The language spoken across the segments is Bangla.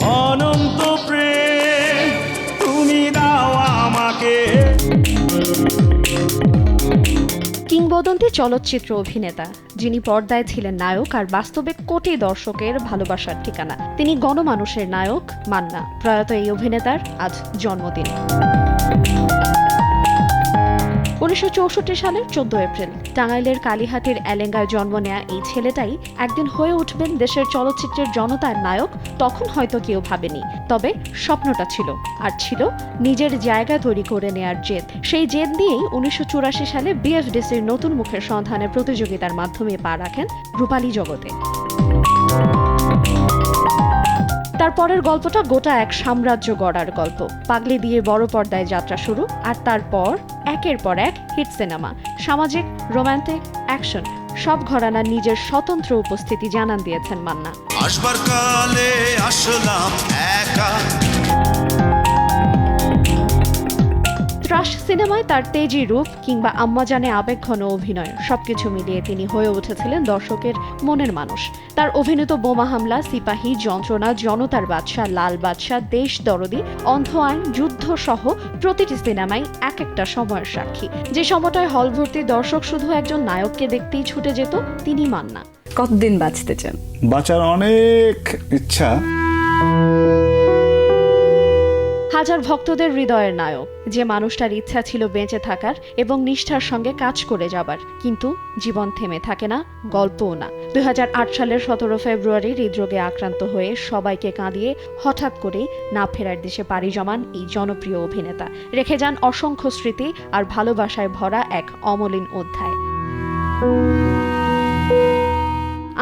অনন্ত প্রেম তুমি দাও আমাকে। কিংবদন্তি চলচ্চিত্র অভিনেতা, যিনি পর্দায় ছিলেন নায়ক আর বাস্তবে কোটি দর্শকের ভালোবাসার ঠিকানা, তিনি গণমানুষের নায়ক মান্না। প্রয়াত এই অভিনেতার আজ জন্মদিন। 1964 সালের 14 এপ্রিল টাঙ্গাইলের কালীহাতির এলেঙ্গায় জন্ম নেয়া এই ছেলেটাই একদিন হয়ে উঠবেন দেশের চলচ্চিত্রের জনতার নায়ক। তখন হয়তো কেউ ভাবেনি, তবে স্বপ্নটা ছিল, আর ছিল নিজের জায়গা তৈরি করে নেয়ার জেদ। সেই জেদ নিয়েই 1984 সালে বিএফডিসির নতুন মুখের সন্ধানে প্রতিযোগিতার মাধ্যমে পা রাখেন রূপালী জগতে। তারপরের গল্পটা গোটা এক সাম্রাজ্য গড়ার গল্প। পাগলি দিয়ে বড় পর্দায় যাত্রা শুরু, আর তারপর একের পর এক হিট সিনেমা, সামাজিক, রোমান্টিক, অ্যাকশন, সব ঘরানার নিজের স্বতন্ত্র উপস্থিতি জানান দিয়েছেন মান্না। আসবার কালে আসলাম একা। ত্রাস সিনেমায় তার তেজি রূপ কিংবা আম্মাজানে আবেগঘন অভিনয়, সবকিছু মিলিয়ে তিনি হয়ে উঠেছিলেন দর্শকের মনের মানুষ। তার অভিনীত বোমা হামলা, সিপাহী, যন্ত্রণা, জনতার বাদশা, লাল বাদশা, দেশ দরদি, অন্ধ আইন, যুদ্ধ সহ প্রতিটি সিনেমাই এক একটা সময়ের সাক্ষী। যে সময়টায় হল ভর্তি দর্শক শুধু একজন নায়ককে দেখতেই ছুটে যেত, তিনি মান্না। কতদিন বাঁচতে চান? বাঁচার অনেক ইচ্ছা। হাজার ভক্তদের হৃদয়ের নায়ক, যে মানুষটার ইচ্ছা ছিল বেঁচে থাকার এবং নিষ্ঠার সঙ্গে কাজ করে যাবার, কিন্তু জীবন থেমে থাকে না, গল্পও না। 2008 সালের 17 ফেব্রুয়ারি হৃদরোগে আক্রান্ত হয়ে সবাইকে কাঁদিয়ে হঠাৎ করেই না ফেরার দেশে পাড়ি জমান এই জনপ্রিয় অভিনেতা রেখে যান অসংখ্য স্মৃতি আর ভালোবাসায় ভরা এক অমলিন অধ্যায়।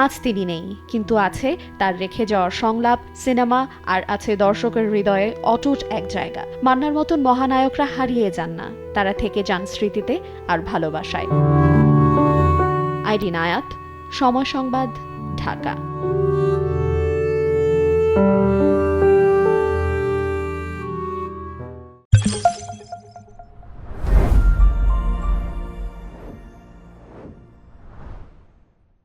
আজ তিনি নেই, কিন্তু আছে তার রেখে যাওয়ার সংলাপ, সিনেমা, আর আছে দর্শকের হৃদয়ে অটুট এক জায়গা। মান্নার মতন মহানায়করা হারিয়ে যান না, তারা থেকে যান স্মৃতিতে আর ভালোবাসায়। আইরিন আয়াত, সময় সংবাদ, ঢাকা।